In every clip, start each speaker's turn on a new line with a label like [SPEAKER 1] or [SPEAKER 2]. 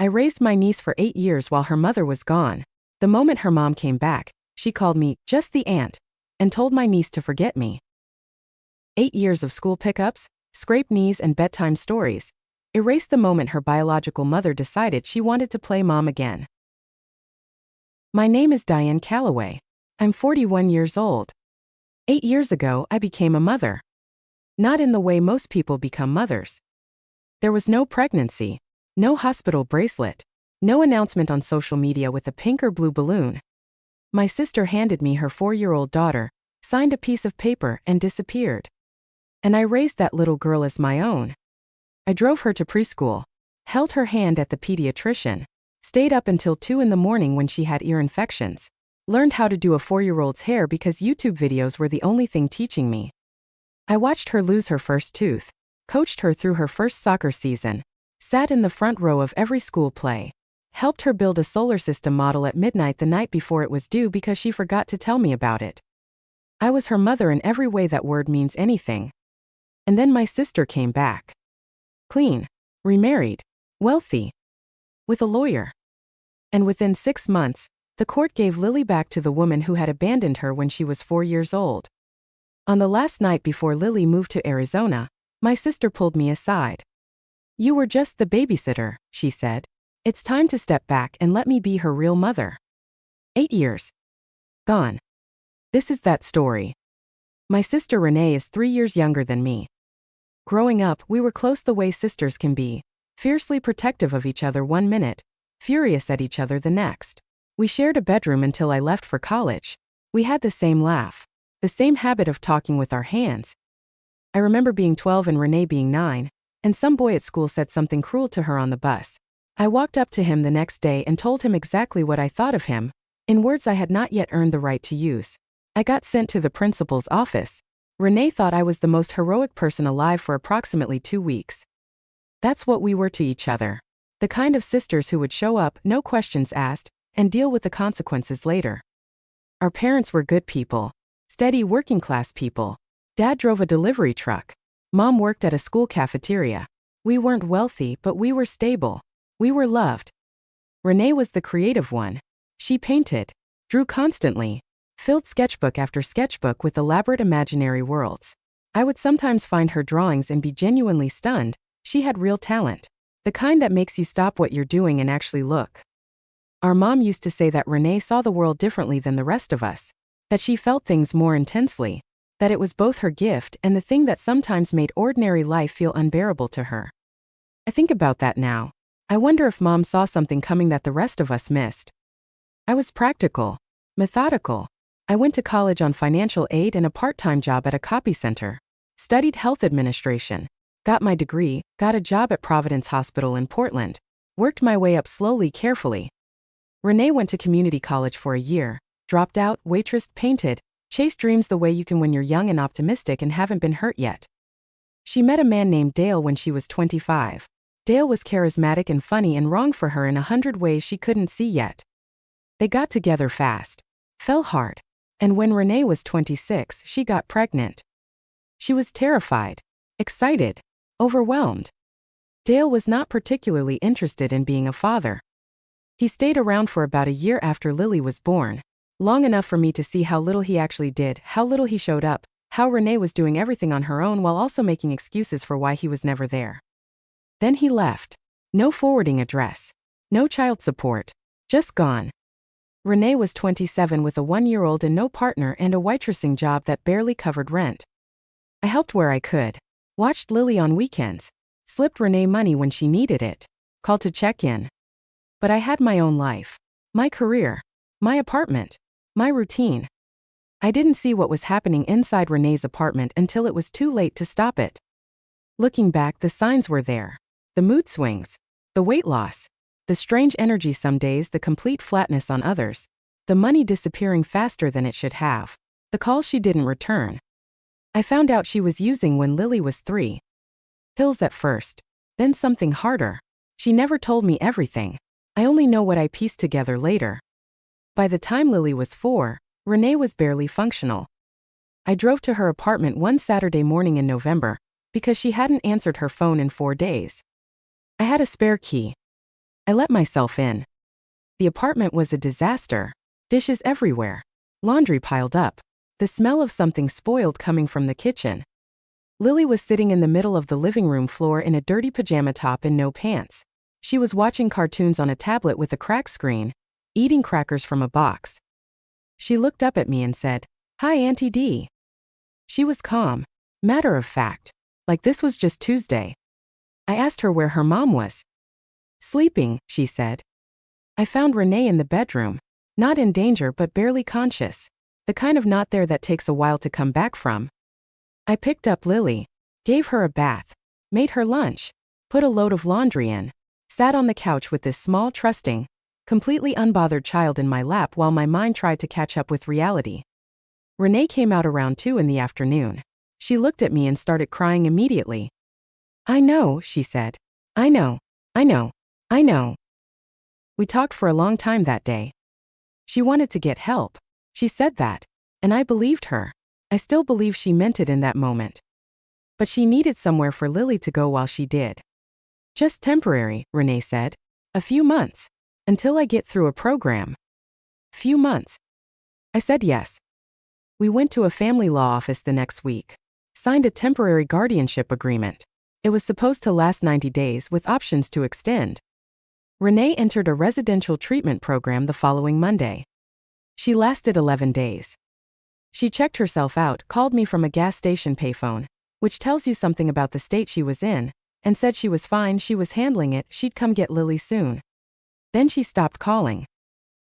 [SPEAKER 1] I raised my niece for 8 years while her mother was gone. The moment her mom came back, she called me just the aunt and told my niece to forget me. 8 years of school pickups, scraped knees, and bedtime stories erased the moment her biological mother decided she wanted to play mom again. My name is Diane Calloway. I'm 41 years old. 8 years ago, I became a mother. Not in the way most people become mothers. There was no pregnancy, no hospital bracelet, no announcement on social media with a pink or blue balloon. My sister handed me her 4-year-old daughter, signed a piece of paper, and disappeared. And I raised that little girl as my own. I drove her to preschool, held her hand at the pediatrician, stayed up until 2 in the morning when she had ear infections, learned how to do a 4-year-old's hair because YouTube videos were the only thing teaching me. I watched her lose her first tooth, coached her through her first soccer season, sat in the front row of every school play, helped her build a solar system model at midnight the night before it was due because she forgot to tell me about it. I was her mother in every way that word means anything. And then my sister came back. Clean, remarried, wealthy, with a lawyer. And within 6 months, the court gave Lily back to the woman who had abandoned her when she was 4 years old. On the last night before Lily moved to Arizona, my sister pulled me aside. "You were just the babysitter," she said. "It's time to step back and let me be her real mother." 8 years. Gone. This is that story. My sister Renee is 3 years younger than me. Growing up, we were close the way sisters can be, fiercely protective of each other one minute, furious at each other the next. We shared a bedroom until I left for college. We had the same laugh, the same habit of talking with our hands. I remember being 12 and Renee being 9, and some boy at school said something cruel to her on the bus. I walked up to him the next day and told him exactly what I thought of him, in words I had not yet earned the right to use. I got sent to the principal's office. Renee thought I was the most heroic person alive for approximately 2 weeks. That's what we were to each other. The kind of sisters who would show up, no questions asked, and deal with the consequences later. Our parents were good people, steady working-class people. Dad drove a delivery truck. Mom worked at a school cafeteria. We weren't wealthy, but we were stable. We were loved. Renee was the creative one. She painted, drew constantly, filled sketchbook after sketchbook with elaborate imaginary worlds. I would sometimes find her drawings and be genuinely stunned. She had real talent. The kind that makes you stop what you're doing and actually look. Our mom used to say that Renee saw the world differently than the rest of us, that she felt things more intensely, that it was both her gift and the thing that sometimes made ordinary life feel unbearable to her. I think about that now. I wonder if Mom saw something coming that the rest of us missed. I was practical, methodical. I went to college on financial aid and a part-time job at a copy center, studied health administration, got my degree, got a job at Providence Hospital in Portland, worked my way up slowly, carefully. Renee went to community college for a year, dropped out, waitressed, painted, chased dreams the way you can when you're young and optimistic and haven't been hurt yet. She met a man named Dale when she was 25. Dale was charismatic and funny and wrong for her in 100 ways she couldn't see yet. They got together fast, fell hard, and when Renee was 26, she got pregnant. She was terrified, excited, overwhelmed. Dale was not particularly interested in being a father. He stayed around for about a year after Lily was born, long enough for me to see how little he actually did, how little he showed up, how Renee was doing everything on her own while also making excuses for why he was never there. Then he left. No forwarding address. No child support. Just gone. Renee was 27 with a 1-year-old and no partner and a waitressing job that barely covered rent. I helped where I could. Watched Lily on weekends. Slipped Renee money when she needed it. Called to check in. But I had my own life. My career. My apartment. My routine. I didn't see what was happening inside Renee's apartment until it was too late to stop it. Looking back, the signs were there. The mood swings. The weight loss. The strange energy some days, the complete flatness on others. The money disappearing faster than it should have. The calls she didn't return. I found out she was using when Lily was 3. Pills at first. Then something harder. She never told me everything. I only know what I pieced together later. By the time Lily was 4, Renee was barely functional. I drove to her apartment one Saturday morning in November, because she hadn't answered her phone in 4 days. I had a spare key. I let myself in. The apartment was a disaster. Dishes everywhere. Laundry piled up. The smell of something spoiled coming from the kitchen. Lily was sitting in the middle of the living room floor in a dirty pajama top and no pants. She was watching cartoons on a tablet with a cracked screen, eating crackers from a box. She looked up at me and said, "Hi, Auntie D." She was calm, matter of fact, like this was just Tuesday. I asked her where her mom was. "Sleeping," she said. I found Renee in the bedroom, not in danger but barely conscious, the kind of not there that takes a while to come back from. I picked up Lily, gave her a bath, made her lunch, put a load of laundry in, sat on the couch with this small, trusting, completely unbothered child in my lap while my mind tried to catch up with reality. Renee came out around 2 in the afternoon. She looked at me and started crying immediately. "I know," she said. "I know. I know. I know." We talked for a long time that day. She wanted to get help. She said that, and I believed her. I still believe she meant it in that moment. But she needed somewhere for Lily to go while she did. "Just temporary," Renee said. "A few months. Until I get through a program." Few months. I said yes. We went to a family law office the next week. Signed a temporary guardianship agreement. It was supposed to last 90 days with options to extend. Renee entered a residential treatment program the following Monday. She lasted 11 days. She checked herself out, called me from a gas station payphone, which tells you something about the state she was in, and said she was fine, she was handling it, she'd come get Lily soon. Then she stopped calling.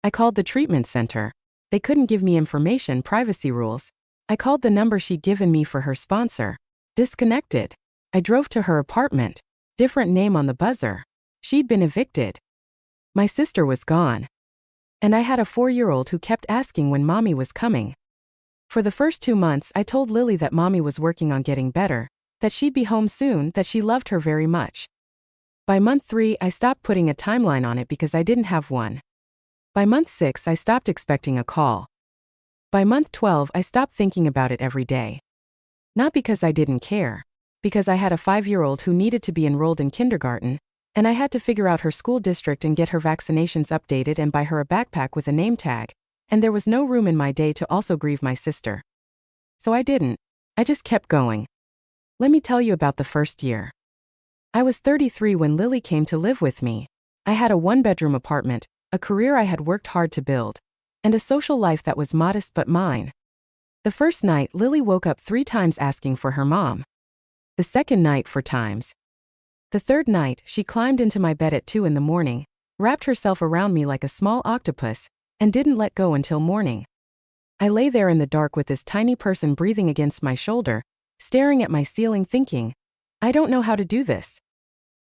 [SPEAKER 1] I called the treatment center. They couldn't give me information, privacy rules. I called the number she'd given me for her sponsor. Disconnected. I drove to her apartment. Different name on the buzzer. She'd been evicted. My sister was gone. And I had a 4-year-old who kept asking when mommy was coming. For the first 2 months, I told Lily that mommy was working on getting better, that she'd be home soon, that she loved her very much. By month 3, I stopped putting a timeline on it because I didn't have one. By month 6, I stopped expecting a call. By month 12, I stopped thinking about it every day. Not because I didn't care, because I had a 5-year-old who needed to be enrolled in kindergarten, and I had to figure out her school district and get her vaccinations updated and buy her a backpack with a name tag, and there was no room in my day to also grieve my sister. So I didn't. I just kept going. Let me tell you about the first year. I was 33 when Lily came to live with me. I had a 1-bedroom apartment, a career I had worked hard to build, and a social life that was modest but mine. The first night, Lily woke up 3 times asking for her mom. The second night 4 times. The third night, she climbed into my bed at 2 in the morning, wrapped herself around me like a small octopus, and didn't let go until morning. I lay there in the dark with this tiny person breathing against my shoulder, staring at my ceiling thinking, I don't know how to do this.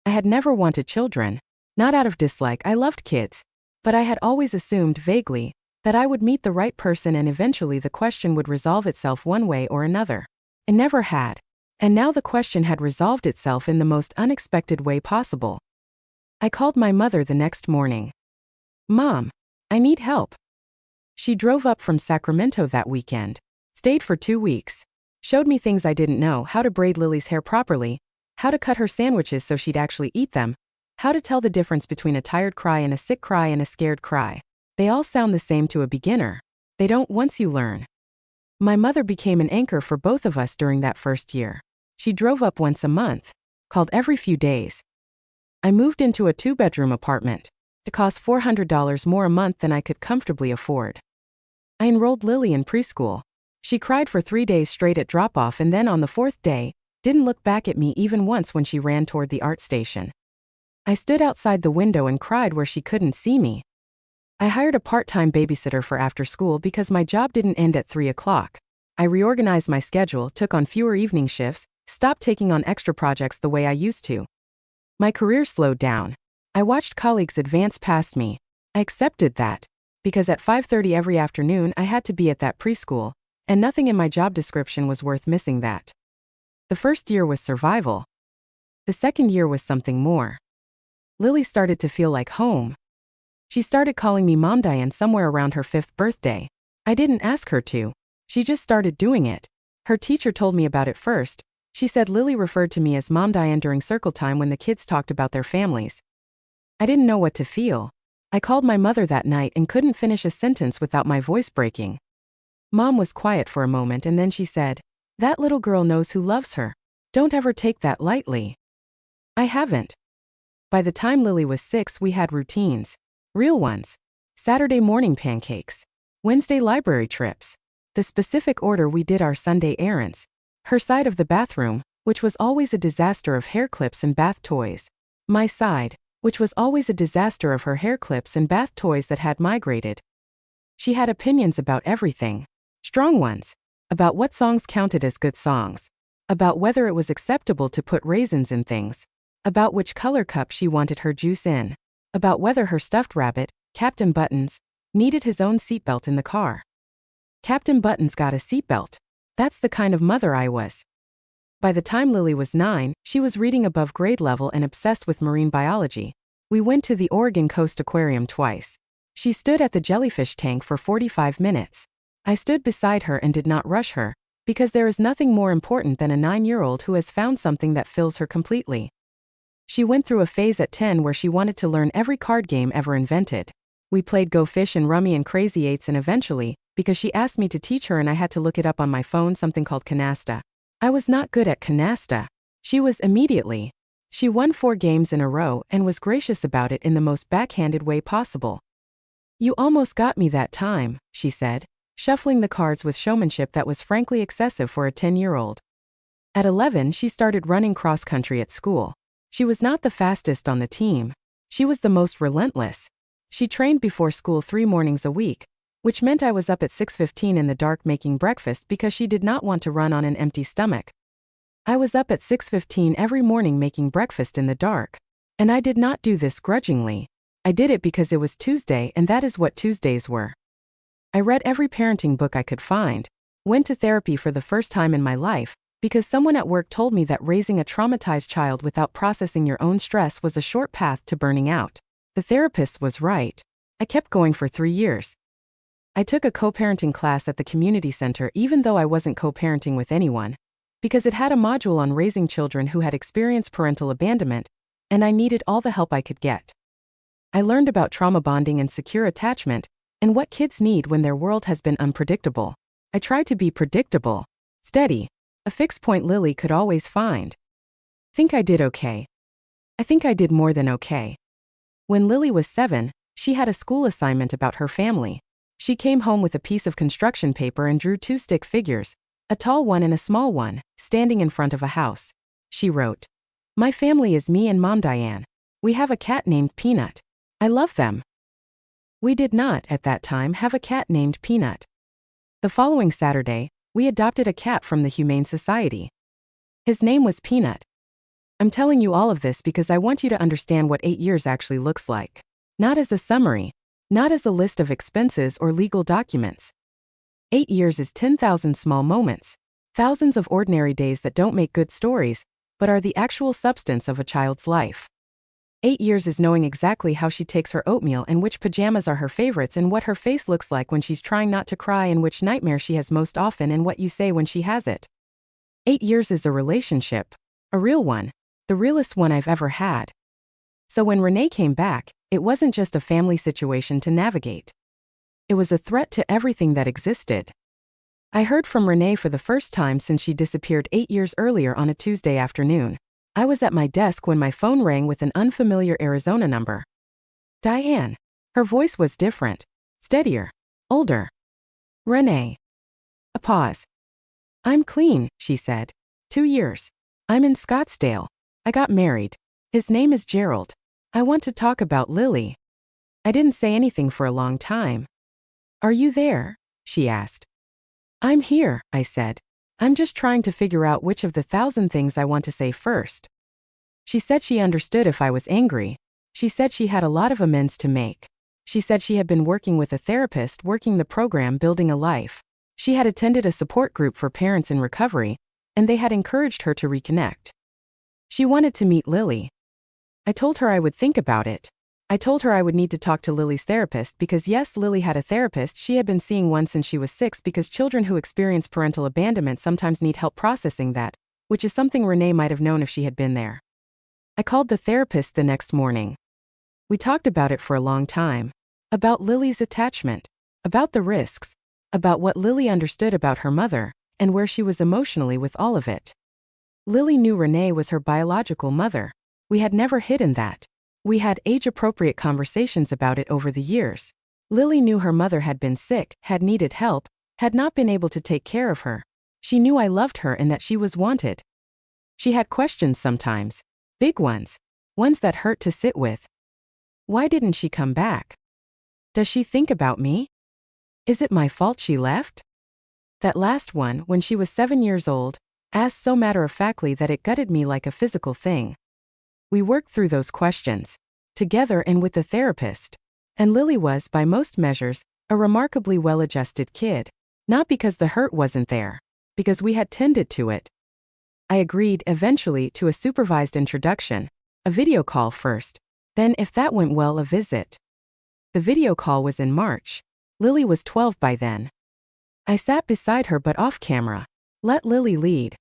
[SPEAKER 1] I had never wanted children, not out of dislike, I loved kids, but I had always assumed vaguely that I would meet the right person and eventually the question would resolve itself one way or another. It never had. And now the question had resolved itself in the most unexpected way possible. I called my mother the next morning. "Mom, I need help." She drove up from Sacramento that weekend, stayed for 2 weeks, showed me things I didn't know, how to braid Lily's hair properly, how to cut her sandwiches so she'd actually eat them, how to tell the difference between a tired cry and a sick cry and a scared cry. They all sound the same to a beginner. They don't once you learn. My mother became an anchor for both of us during that first year. She drove up once a month, called every few days. I moved into a 2-bedroom apartment. It cost $400 more a month than I could comfortably afford. I enrolled Lily in preschool. She cried for 3 days straight at drop-off and then on the 4th day, didn't look back at me even once when she ran toward the art station. I stood outside the window and cried where she couldn't see me. I hired a part-time babysitter for after school because my job didn't end at 3 o'clock. I reorganized my schedule, took on fewer evening shifts, stopped taking on extra projects the way I used to. My career slowed down. I watched colleagues advance past me. I accepted that, because at 5:30 every afternoon I had to be at that preschool, and nothing in my job description was worth missing that. The first year was survival. The second year was something more. Lily started to feel like home. She started calling me Mom-Diane somewhere around her 5th birthday. I didn't ask her to. She just started doing it. Her teacher told me about it first. She said Lily referred to me as Mom-Diane during circle time when the kids talked about their families. I didn't know what to feel. I called my mother that night and couldn't finish a sentence without my voice breaking. Mom was quiet for a moment and then she said, "That little girl knows who loves her. Don't ever take that lightly." I haven't. By the time Lily was 6, we had routines. Real ones. Saturday morning pancakes. Wednesday library trips. The specific order we did our Sunday errands. Her side of the bathroom, which was always a disaster of hair clips and bath toys. My side, which was always a disaster of her hair clips and bath toys that had migrated. She had opinions about everything. Strong ones. About what songs counted as good songs. About whether it was acceptable to put raisins in things. About which color cup she wanted her juice in. About whether her stuffed rabbit, Captain Buttons, needed his own seatbelt in the car. Captain Buttons got a seatbelt. That's the kind of mother I was. By the time Lily was 9, she was reading above grade level and obsessed with marine biology. We went to the Oregon Coast Aquarium twice. She stood at the jellyfish tank for 45 minutes. I stood beside her and did not rush her, because there is nothing more important than a 9-year-old who has found something that fills her completely. She went through a phase at 10 where she wanted to learn every card game ever invented. We played Go Fish and Rummy and Crazy Eights, and eventually, because she asked me to teach her and I had to look it up on my phone, something called canasta. I was not good at canasta. She was immediately. She won 4 games in a row and was gracious about it in the most backhanded way possible. "You almost got me that time," she said, shuffling the cards with showmanship that was frankly excessive for a 10-year-old. At 11, she started running cross-country at school. She was not the fastest on the team. She was the most relentless. She trained before school 3 mornings a week, which meant I was up at 6:15 in the dark making breakfast because she did not want to run on an empty stomach. I was up at 6:15 every morning making breakfast in the dark. And I did not do this grudgingly. I did it because it was Tuesday and that is what Tuesdays were. I read every parenting book I could find, went to therapy for the first time in my life, because someone at work told me that raising a traumatized child without processing your own stress was a short path to burning out. The therapist was right. I kept going for 3 years. I took a co-parenting class at the community center even though I wasn't co-parenting with anyone, because it had a module on raising children who had experienced parental abandonment, and I needed all the help I could get. I learned about trauma bonding and secure attachment, and what kids need when their world has been unpredictable. I tried to be predictable, steady, a fixed point Lily could always find. Think I did okay. I think I did more than okay. When Lily was 7, she had a school assignment about her family. She came home with a piece of construction paper and drew 2 stick figures, a tall one and a small one, standing in front of a house. She wrote, "My family is me and Mom-Diane. We have a cat named Peanut. I love them." We did not, at that time, have a cat named Peanut. The following Saturday, we adopted a cat from the Humane Society. His name was Peanut. I'm telling you all of this because I want you to understand what 8 years actually looks like. Not as a summary, not as a list of expenses or legal documents. 8 years is 10,000 small moments, thousands of ordinary days that don't make good stories, but are the actual substance of a child's life. 8 years is knowing exactly how she takes her oatmeal and which pajamas are her favorites and what her face looks like when she's trying not to cry and which nightmare she has most often and what you say when she has it. 8 years is a relationship, a real one, the realest one I've ever had. So when Renee came back, it wasn't just a family situation to navigate. It was a threat to everything that existed. I heard from Renee for the first time since she disappeared 8 years earlier on a Tuesday afternoon. I was at my desk when my phone rang with an unfamiliar Arizona number. Diane. Her voice was different, steadier, older. Renee. A pause. "I'm clean," she said. 2 years. I'm in Scottsdale. I got married. His name is Gerald. I want to talk about Lily. I didn't say anything for a long time. "Are you there?" she asked. "I'm here," I said. "I'm just trying to figure out which of the 1,000 things I want to say first." She said she understood if I was angry. She said she had a lot of amends to make. She said she had been working with a therapist, working the program Building a Life. She had attended a support group for parents in recovery, and they had encouraged her to reconnect. She wanted to meet Lily. I told her I would think about it. I told her I would need to talk to Lily's therapist because yes, Lily had a therapist. She had been seeing one since she was 6 because children who experience parental abandonment sometimes need help processing that, which is something Renee might have known if she had been there. I called the therapist the next morning. We talked about it for a long time. About Lily's attachment, about the risks, about what Lily understood about her mother, and where she was emotionally with all of it. Lily knew Renee was her biological mother. We had never hidden that. We had age-appropriate conversations about it over the years. Lily knew her mother had been sick, had needed help, had not been able to take care of her. She knew I loved her and that she was wanted. She had questions sometimes, big ones that hurt to sit with. Why didn't she come back? Does she think about me? Is it my fault she left? That last one, when she was 7 years old, asked so matter-of-factly that it gutted me like a physical thing. We worked through those questions, together and with the therapist. And Lily was, by most measures, a remarkably well-adjusted kid. Not because the hurt wasn't there, because we had tended to it. I agreed, eventually, to a supervised introduction, a video call first, then if that went well, a visit. The video call was in March. Lily was 12 by then. I sat beside her but off camera. Let Lily lead.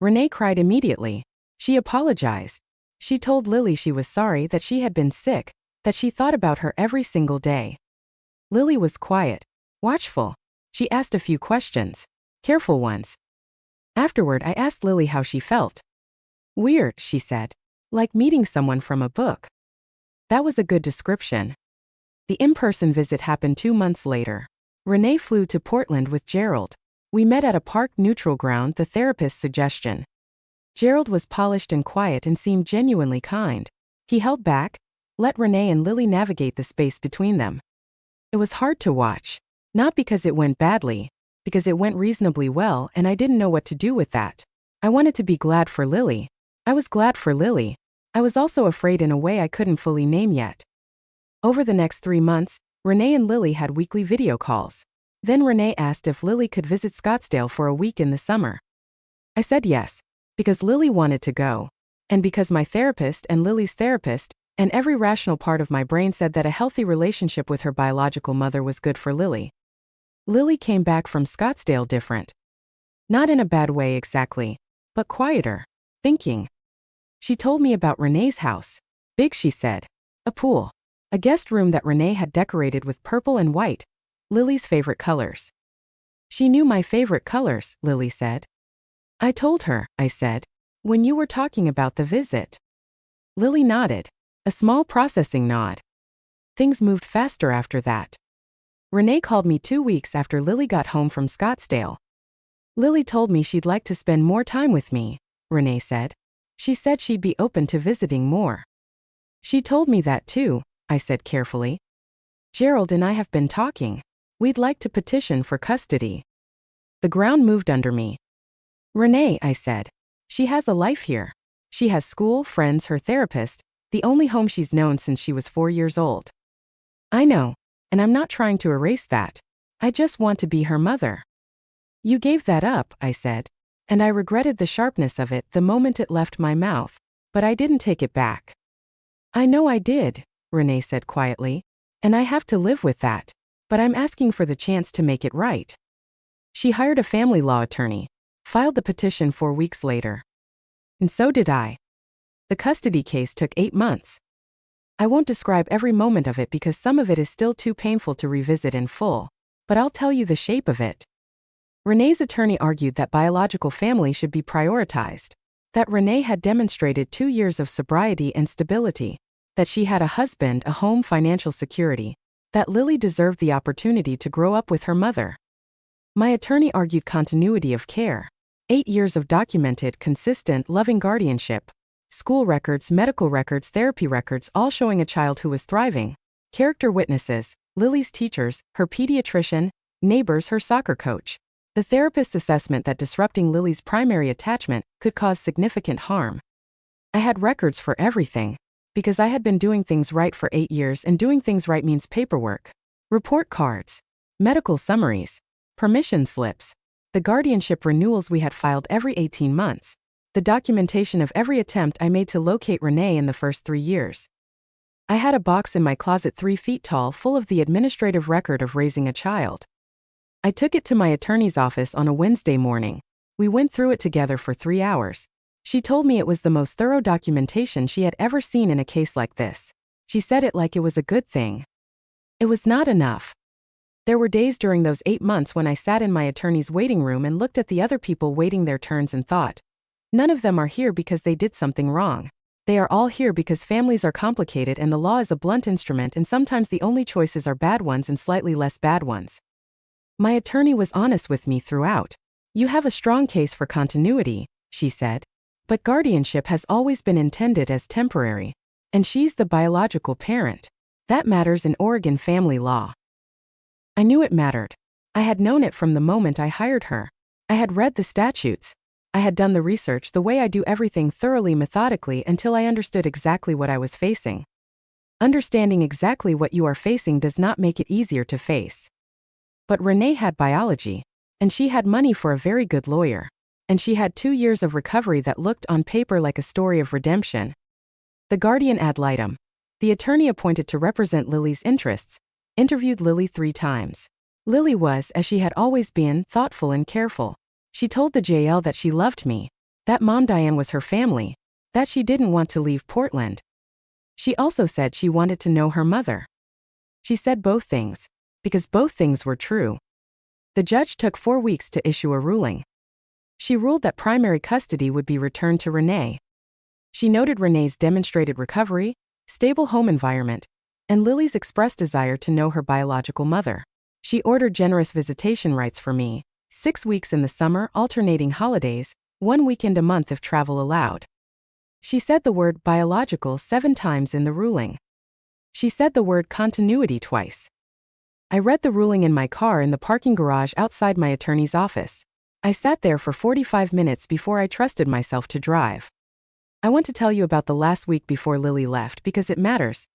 [SPEAKER 1] Renee cried immediately. She apologized. She told Lily she was sorry that she had been sick, that she thought about her every single day. Lily was quiet, watchful. She asked a few questions, careful ones. Afterward, I asked Lily how she felt. Weird, she said. Like meeting someone from a book. That was a good description. The in-person visit happened 2 months later. Renee flew to Portland with Gerald. We met at a park neutral ground, the therapist's suggestion. Gerald was polished and quiet and seemed genuinely kind. He held back, let Renee and Lily navigate the space between them. It was hard to watch. Not because it went badly, because it went reasonably well and I didn't know what to do with that. I wanted to be glad for Lily. I was glad for Lily. I was also afraid in a way I couldn't fully name yet. Over the next 3 months, Renee and Lily had weekly video calls. Then Renee asked if Lily could visit Scottsdale for a week in the summer. I said yes, because Lily wanted to go, and because my therapist and Lily's therapist, and every rational part of my brain said that a healthy relationship with her biological mother was good for Lily. Lily came back from Scottsdale different. Not in a bad way exactly, but quieter, thinking. She told me about Renee's house. Big, she said. A pool. A guest room that Renee had decorated with purple and white, Lily's favorite colors. She knew my favorite colors, Lily said. I told her, I said, when you were talking about the visit. Lily nodded. A small processing nod. Things moved faster after that. Renee called me 2 weeks after Lily got home from Scottsdale. Lily told me she'd like to spend more time with me, Renee said. She said she'd be open to visiting more. She told me that too, I said carefully. Gerald and I have been talking. We'd like to petition for custody. The ground moved under me. Renee, I said. She has a life here. She has school, friends, her therapist, the only home she's known since she was 4 years old. I know, and I'm not trying to erase that. I just want to be her mother. You gave that up, I said, and I regretted the sharpness of it the moment it left my mouth, but I didn't take it back. I know I did, Renee said quietly, and I have to live with that, but I'm asking for the chance to make it right. She hired a family law attorney, filed the petition 4 weeks later. And so did I. The custody case took 8 months. I won't describe every moment of it because some of it is still too painful to revisit in full, but I'll tell you the shape of it. Renee's attorney argued that biological family should be prioritized, that Renee had demonstrated 2 years of sobriety and stability, that she had a husband, a home, financial security, that Lily deserved the opportunity to grow up with her mother. My attorney argued continuity of care, 8 years of documented, consistent, loving guardianship, school records, medical records, therapy records, all showing a child who was thriving, character witnesses, Lily's teachers, her pediatrician, neighbors, her soccer coach. The therapist's assessment that disrupting Lily's primary attachment could cause significant harm. I had records for everything, because I had been doing things right for 8 years, and doing things right means paperwork, report cards, medical summaries, permission slips, the guardianship renewals we had filed every 18 months, the documentation of every attempt I made to locate Renee in the first 3 years. I had a box in my closet 3 feet tall full of the administrative record of raising a child. I took it to my attorney's office on a Wednesday morning. We went through it together for 3 hours. She told me it was the most thorough documentation she had ever seen in a case like this. She said it like it was a good thing. It was not enough. There were days during those 8 months when I sat in my attorney's waiting room and looked at the other people waiting their turns and thought, none of them are here because they did something wrong. They are all here because families are complicated and the law is a blunt instrument, and sometimes the only choices are bad ones and slightly less bad ones. My attorney was honest with me throughout. You have a strong case for continuity, she said. But guardianship has always been intended as temporary. And she's the biological parent. That matters in Oregon family law. I knew it mattered. I had known it from the moment I hired her. I had read the statutes. I had done the research the way I do everything, thoroughly, methodically, until I understood exactly what I was facing. Understanding exactly what you are facing does not make it easier to face. But Renee had biology. And she had money for a very good lawyer. And she had 2 years of recovery that looked on paper like a story of redemption. The guardian ad litem, the attorney appointed to represent Lily's interests, interviewed Lily 3 times. Lily was, as she had always been, thoughtful and careful. She told the JL that she loved me, that Mom-Diane was her family, that she didn't want to leave Portland. She also said she wanted to know her mother. She said both things, because both things were true. The judge took 4 weeks to issue a ruling. She ruled that primary custody would be returned to Renee. She noted Renee's demonstrated recovery, stable home environment, and Lily's expressed desire to know her biological mother. She ordered generous visitation rights for me, 6 weeks in the summer, alternating holidays, 1 weekend a month if travel allowed. She said the word biological 7 times in the ruling. She said the word continuity twice. I read the ruling in my car in the parking garage outside my attorney's office. I sat there for 45 minutes before I trusted myself to drive. I want to tell you about the last week before Lily left because it matters.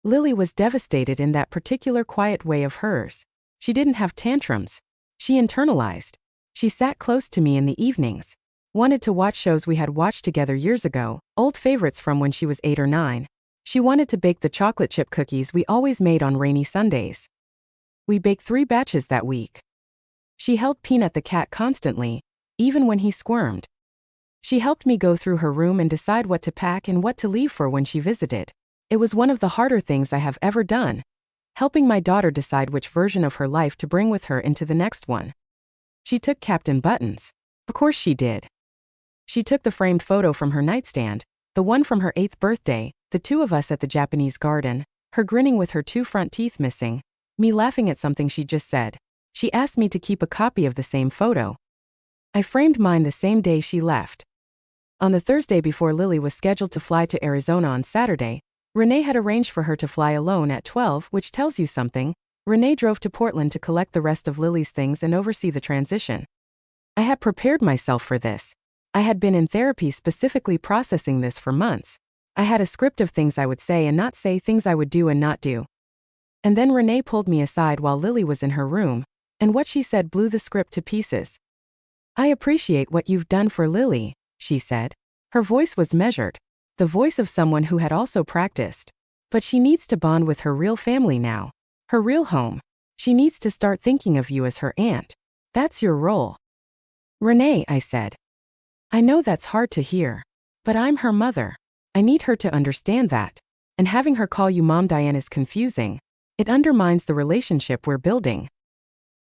[SPEAKER 1] Lily was devastated in that particular quiet way of hers. She didn't have tantrums. She internalized. She sat close to me in the evenings. Wanted to watch shows we had watched together years ago, old favorites from when she was 8 or 9. She wanted to bake the chocolate chip cookies we always made on rainy Sundays. We baked 3 batches that week. She held Peanut the cat constantly, even when he squirmed. She helped me go through her room and decide what to pack and what to leave for when she visited. It was one of the harder things I have ever done, helping my daughter decide which version of her life to bring with her into the next one. She took Captain Buttons. Of course she did. She took the framed photo from her nightstand, the one from her 8th birthday, the 2 of us at the Japanese garden, her grinning with her 2 front teeth missing, me laughing at something she just said. She asked me to keep a copy of the same photo. I framed mine the same day she left. On the Thursday before Lily was scheduled to fly to Arizona on Saturday, Renee had arranged for her to fly alone at 12, which tells you something. Renee drove to Portland to collect the rest of Lily's things and oversee the transition. I had prepared myself for this. I had been in therapy specifically processing this for months. I had a script of things I would say and not say, things I would do and not do. And then Renee pulled me aside while Lily was in her room, and what she said blew the script to pieces. I appreciate what you've done for Lily, she said. Her voice was measured, the voice of someone who had also practiced. But she needs to bond with her real family now, her real home. She needs to start thinking of you as her aunt. That's your role. Renee, I said. I know that's hard to hear. But I'm her mother. I need her to understand that. And having her call you Mom-Diane is confusing. It undermines the relationship we're building.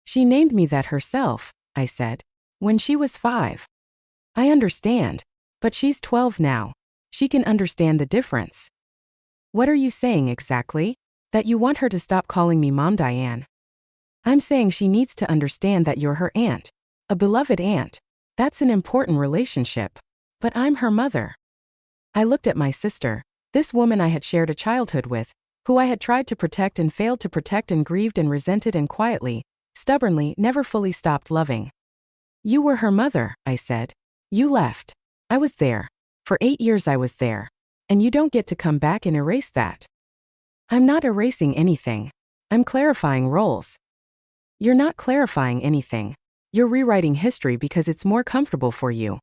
[SPEAKER 1] She named me that herself, I said, when she was 5. I understand. But she's 12 now. She can understand the difference. What are you saying exactly? That you want her to stop calling me Mom-Diane? I'm saying she needs to understand that you're her aunt. A beloved aunt. That's an important relationship. But I'm her mother. I looked at my sister, this woman I had shared a childhood with, who I had tried to protect and failed to protect and grieved and resented and quietly, stubbornly, never fully stopped loving. You were her mother, I said. You left. I was there. For 8 years I was there. And you don't get to come back and erase that. I'm not erasing anything. I'm clarifying roles. You're not clarifying anything. You're rewriting history because it's more comfortable for you.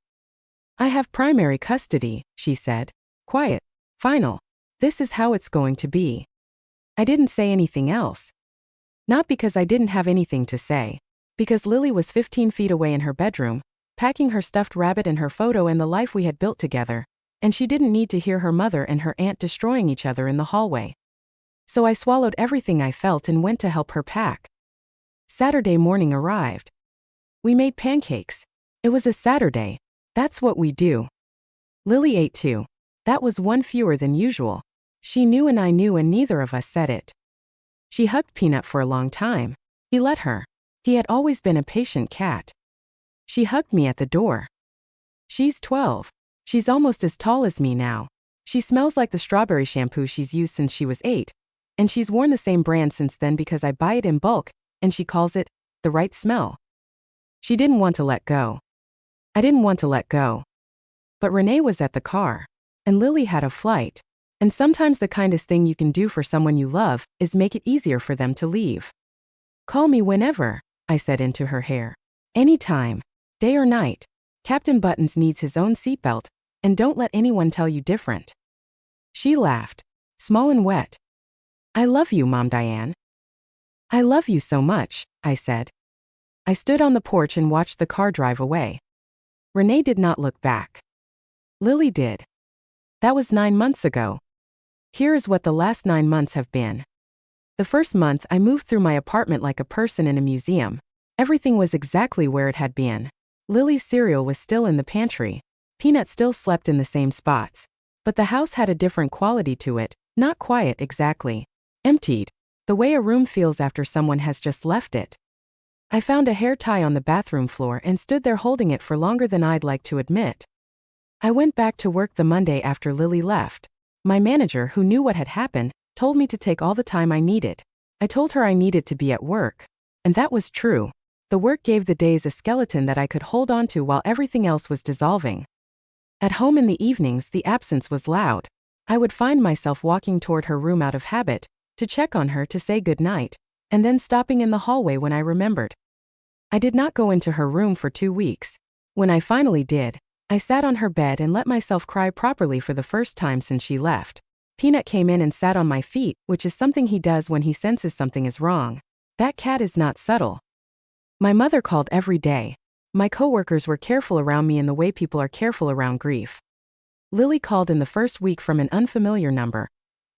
[SPEAKER 1] I have primary custody, she said. Quiet. Final. This is how it's going to be. I didn't say anything else. Not because I didn't have anything to say. Because Lily was 15 feet away in her bedroom, packing her stuffed rabbit and her photo and the life we had built together, and she didn't need to hear her mother and her aunt destroying each other in the hallway. So I swallowed everything I felt and went to help her pack. Saturday morning arrived. We made pancakes. It was a Saturday. That's what we do. Lily ate too. That was one fewer than usual. She knew and I knew and neither of us said it. She hugged Peanut for a long time. He let her. He had always been a patient cat. She hugged me at the door. She's 12. She's almost as tall as me now. She smells like the strawberry shampoo she's used since she was 8. And she's worn the same brand since then because I buy it in bulk, and she calls it the right smell. She didn't want to let go. I didn't want to let go. But Renee was at the car, and Lily had a flight. And sometimes the kindest thing you can do for someone you love is make it easier for them to leave. Call me whenever, I said into her hair. Anytime, day or night. Captain Buttons needs his own seatbelt, and don't let anyone tell you different. She laughed, small and wet. I love you, Mom-Diane. I love you so much, I said. I stood on the porch and watched the car drive away. Renee did not look back. Lily did. That was 9 months ago. Here is what the last 9 months have been. The first month I moved through my apartment like a person in a museum. Everything was exactly where it had been. Lily's cereal was still in the pantry. Peanut still slept in the same spots. But the house had a different quality to it, not quiet exactly. Emptied. The way a room feels after someone has just left it. I found a hair tie on the bathroom floor and stood there holding it for longer than I'd like to admit. I went back to work the Monday after Lily left. My manager, who knew what had happened, told me to take all the time I needed. I told her I needed to be at work. And that was true. The work gave the days a skeleton that I could hold on to while everything else was dissolving. At home in the evenings, the absence was loud. I would find myself walking toward her room out of habit, to check on her to say goodnight, and then stopping in the hallway when I remembered. I did not go into her room for 2 weeks. When I finally did, I sat on her bed and let myself cry properly for the first time since she left. Peanut came in and sat on my feet, which is something he does when he senses something is wrong. That cat is not subtle. My mother called every day. My coworkers were careful around me in the way people are careful around grief. Lily called in the first week from an unfamiliar number.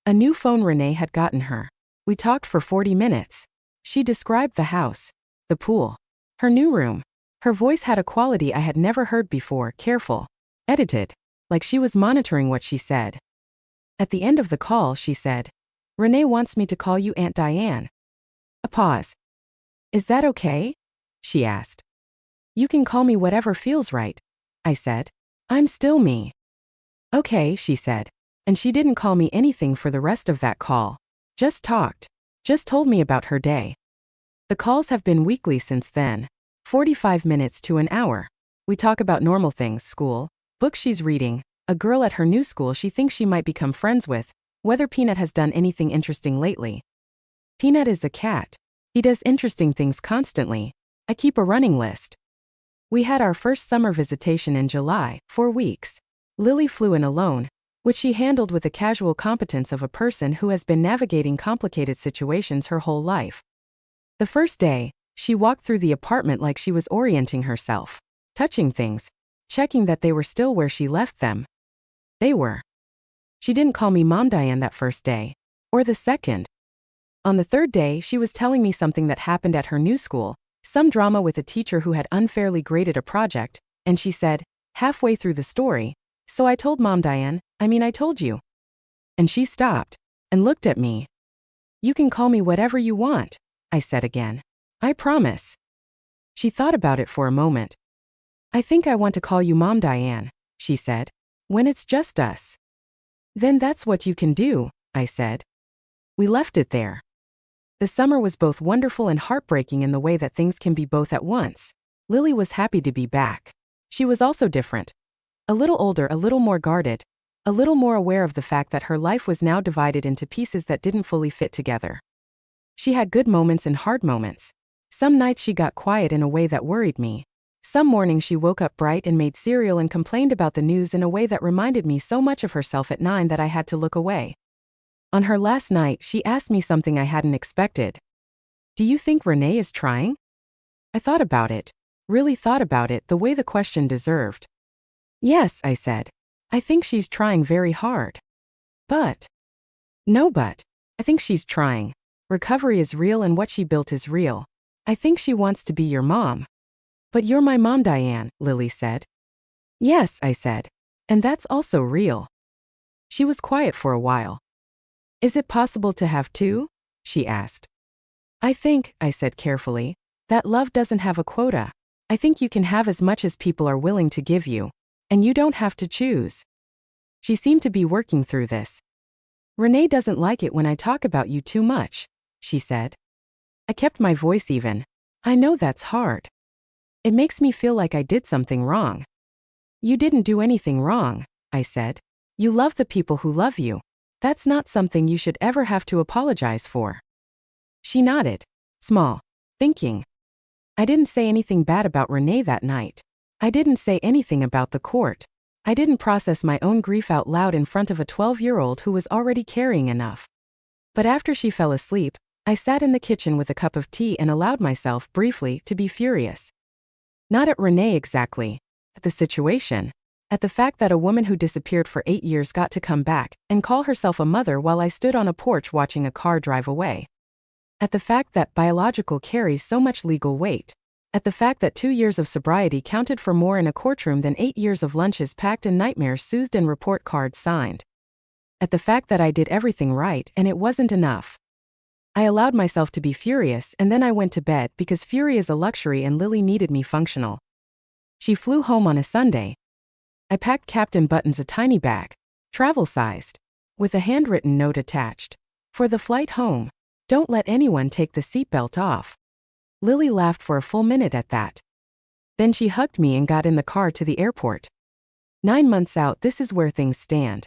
[SPEAKER 1] A new phone Renee had gotten her. We talked for 40 minutes. She described the house, the pool, her new room. Her voice had a quality I had never heard before, careful, edited, like she was monitoring what she said. At the end of the call, she said, Renee wants me to call you Aunt Diane. A pause. Is that okay? She asked. You can call me whatever feels right, I said. I'm still me. Okay, she said. And she didn't call me anything for the rest of that call. Just talked. Just told me about her day. The calls have been weekly since then. 45 minutes to an hour. We talk about normal things, school, books she's reading, a girl at her new school she thinks she might become friends with, whether Peanut has done anything interesting lately. Peanut is a cat. He does interesting things constantly. I keep a running list. We had our first summer visitation in July, 4 weeks. Lily flew in alone, which she handled with the casual competence of a person who has been navigating complicated situations her whole life. The first day, she walked through the apartment like she was orienting herself, touching things, checking that they were still where she left them. They were. She didn't call me Mom-Diane that first day, or the second. On the third day, she was telling me something that happened at her new school, some drama with a teacher who had unfairly graded a project, and she said, halfway through the story, so I told Mom-Diane, I told you. And she stopped, and looked at me. You can call me whatever you want, I said again. I promise. She thought about it for a moment. I think I want to call you Mom-Diane, she said, when it's just us. Then that's what you can do, I said. We left it there. The summer was both wonderful and heartbreaking in the way that things can be both at once. Lily was happy to be back. She was also different. A little older, a little more guarded, a little more aware of the fact that her life was now divided into pieces that didn't fully fit together. She had good moments and hard moments. Some nights she got quiet in a way that worried me. Some mornings she woke up bright and made cereal and complained about the news in a way that reminded me so much of herself at 9 that I had to look away. On her last night, she asked me something I hadn't expected. Do you think Renee is trying? I thought about it, really thought about it the way the question deserved. Yes, I said. I think she's trying very hard. But. No but. I think she's trying. Recovery is real and what she built is real. I think she wants to be your mom. But you're my mom, Diane, Lily said. Yes, I said. And that's also real. She was quiet for a while. Is it possible to have two? She asked. I think, I said carefully, that love doesn't have a quota. I think you can have as much as people are willing to give you. And you don't have to choose. She seemed to be working through this. Renee doesn't like it when I talk about you too much, she said. I kept my voice even. I know that's hard. It makes me feel like I did something wrong. You didn't do anything wrong, I said. You love the people who love you. That's not something you should ever have to apologize for. She nodded, small, thinking. I didn't say anything bad about Renee that night. I didn't say anything about the court. I didn't process my own grief out loud in front of a 12-year-old who was already carrying enough. But after she fell asleep, I sat in the kitchen with a cup of tea and allowed myself, briefly, to be furious. Not at Renee exactly. At the situation. At the fact that a woman who disappeared for 8 years got to come back and call herself a mother while I stood on a porch watching a car drive away. At the fact that biological carries so much legal weight. At the fact that 2 years of sobriety counted for more in a courtroom than 8 years of lunches packed and nightmares soothed and report cards signed. At the fact that I did everything right and it wasn't enough. I allowed myself to be furious and then I went to bed because fury is a luxury and Lily needed me functional. She flew home on a Sunday. I packed Captain Button's a tiny bag, travel-sized, with a handwritten note attached. For the flight home, don't let anyone take the seatbelt off. Lily laughed for a full minute at that. Then she hugged me and got in the car to the airport. 9 months out, this is where things stand.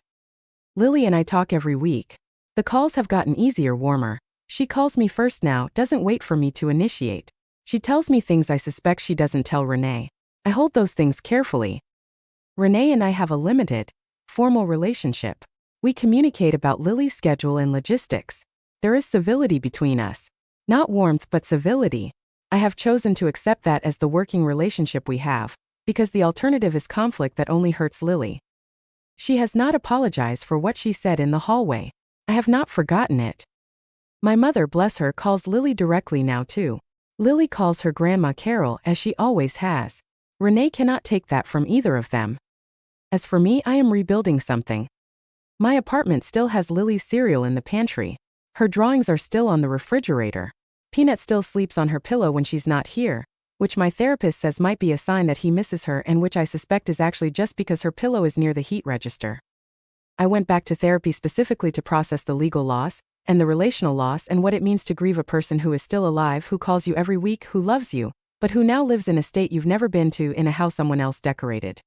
[SPEAKER 1] Lily and I talk every week. The calls have gotten easier, warmer. She calls me first now, doesn't wait for me to initiate. She tells me things I suspect she doesn't tell Renee. I hold those things carefully. Renee and I have a limited, formal relationship. We communicate about Lily's schedule and logistics. There is civility between us. Not warmth but civility. I have chosen to accept that as the working relationship we have, because the alternative is conflict that only hurts Lily. She has not apologized for what she said in the hallway. I have not forgotten it. My mother, bless her, calls Lily directly now too. Lily calls her Grandma Carol as she always has. Renee cannot take that from either of them. As for me, I am rebuilding something. My apartment still has Lily's cereal in the pantry. Her drawings are still on the refrigerator. Peanut still sleeps on her pillow when she's not here, which my therapist says might be a sign that he misses her and which I suspect is actually just because her pillow is near the heat register. I went back to therapy specifically to process the legal loss, and the relational loss and what it means to grieve a person who is still alive, who calls you every week, who loves you, but who now lives in a state you've never been to in a house someone else decorated.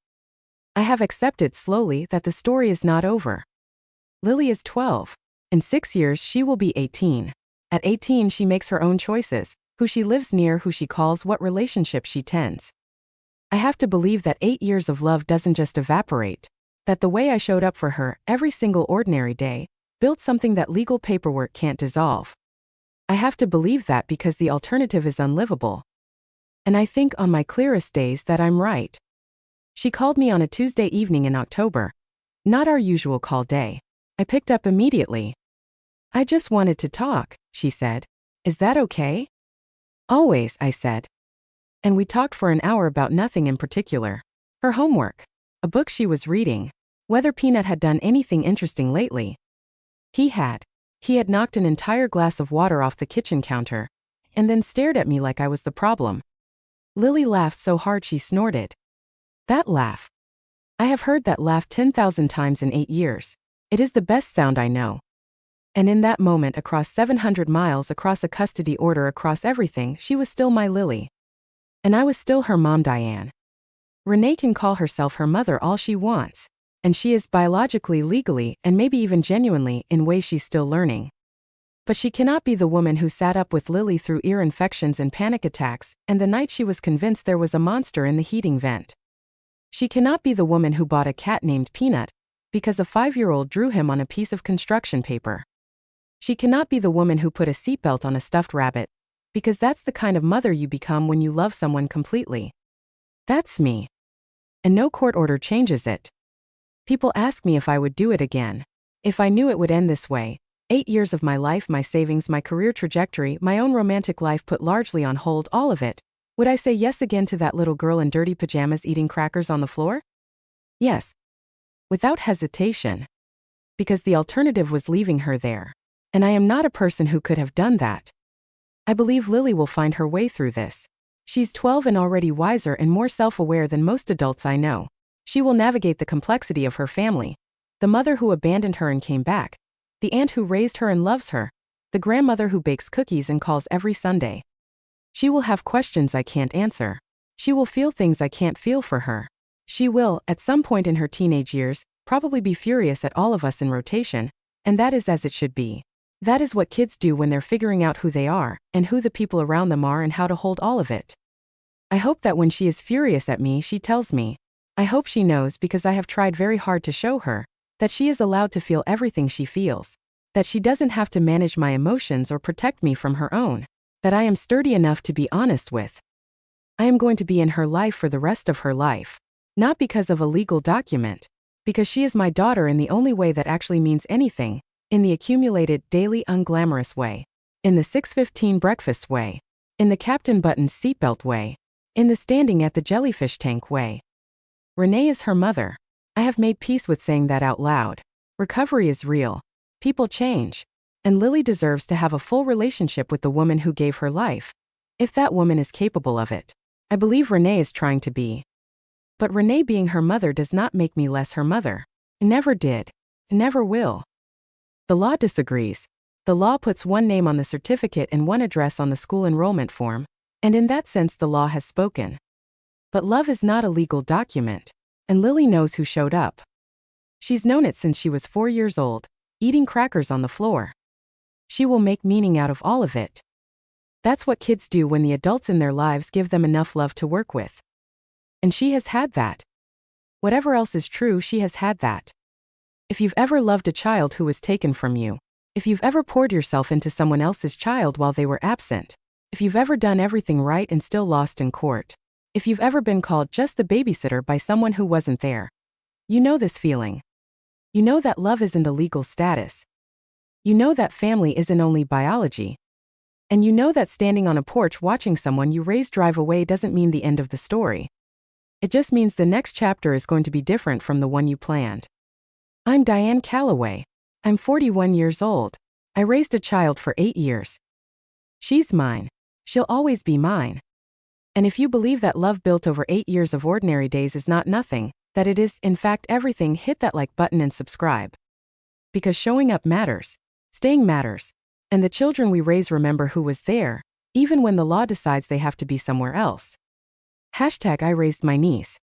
[SPEAKER 1] I have accepted slowly that the story is not over. Lily is 12. In 6 years she will be 18. At 18 she makes her own choices, who she lives near, who she calls, what relationship she tends. I have to believe that 8 years of love doesn't just evaporate, that the way I showed up for her, every single ordinary day, built something that legal paperwork can't dissolve. I have to believe that because the alternative is unlivable. And I think on my clearest days that I'm right. She called me on a Tuesday evening in October. Not our usual call day. I picked up immediately. I just wanted to talk, she said. Is that okay? Always, I said. And we talked for an hour about nothing in particular. Her homework. A book she was reading. Whether Peanut had done anything interesting lately. He had. He had knocked an entire glass of water off the kitchen counter, and then stared at me like I was the problem. Lily laughed so hard she snorted. That laugh. I have heard that laugh 10,000 times in 8 years. It is the best sound I know. And in that moment, across 700 miles, across a custody order, across everything, she was still my Lily. And I was still her Mom-Diane. Renee can call herself her mother all she wants. And she is biologically, legally, and maybe even genuinely, in ways she's still learning. But she cannot be the woman who sat up with Lily through ear infections and panic attacks, and the night she was convinced there was a monster in the heating vent. She cannot be the woman who bought a cat named Peanut, because a 5-year-old drew him on a piece of construction paper. She cannot be the woman who put a seatbelt on a stuffed rabbit, because that's the kind of mother you become when you love someone completely. That's me. And no court order changes it. People ask me if I would do it again. If I knew it would end this way. 8 years of my life, my savings, my career trajectory, my own romantic life put largely on hold, all of it. Would I say yes again to that little girl in dirty pajamas eating crackers on the floor? Yes. Without hesitation. Because the alternative was leaving her there. And I am not a person who could have done that. I believe Lily will find her way through this. She's 12 and already wiser and more self-aware than most adults I know. She will navigate the complexity of her family. The mother who abandoned her and came back. The aunt who raised her and loves her. The grandmother who bakes cookies and calls every Sunday. She will have questions I can't answer. She will feel things I can't feel for her. She will, at some point in her teenage years, probably be furious at all of us in rotation, and that is as it should be. That is what kids do when they're figuring out who they are, and who the people around them are and how to hold all of it. I hope that when she is furious at me, she tells me. I hope she knows, because I have tried very hard to show her, that she is allowed to feel everything she feels. That she doesn't have to manage my emotions or protect me from her own. That I am sturdy enough to be honest with. I am going to be in her life for the rest of her life. Not because of a legal document. Because she is my daughter in the only way that actually means anything. In the accumulated, daily, unglamorous way. In the 6:15 breakfast way. In the Captain Button's seatbelt way. In the standing at the jellyfish tank way. Renee is her mother. I have made peace with saying that out loud. Recovery is real. People change. And Lily deserves to have a full relationship with the woman who gave her life. If that woman is capable of it. I believe Renee is trying to be. But Renee being her mother does not make me less her mother. Never did. Never will. The law disagrees. The law puts one name on the certificate and one address on the school enrollment form, and in that sense the law has spoken. But love is not a legal document, and Lily knows who showed up. She's known it since she was 4 years old, eating crackers on the floor. She will make meaning out of all of it. That's what kids do when the adults in their lives give them enough love to work with. And she has had that. Whatever else is true, she has had that. If you've ever loved a child who was taken from you, if you've ever poured yourself into someone else's child while they were absent, if you've ever done everything right and still lost in court, if you've ever been called just the babysitter by someone who wasn't there, you know this feeling. You know that love isn't a legal status. You know that family isn't only biology. And you know that standing on a porch watching someone you raised drive away doesn't mean the end of the story. It just means the next chapter is going to be different from the one you planned. I'm Diane Calloway. I'm 41 years old. I raised a child for 8 years. She's mine. She'll always be mine. And if you believe that love built over 8 years of ordinary days is not nothing, that it is, in fact, everything, hit that like button and subscribe. Because showing up matters. Staying matters. And the children we raise remember who was there, even when the law decides they have to be somewhere else. #I raised my niece.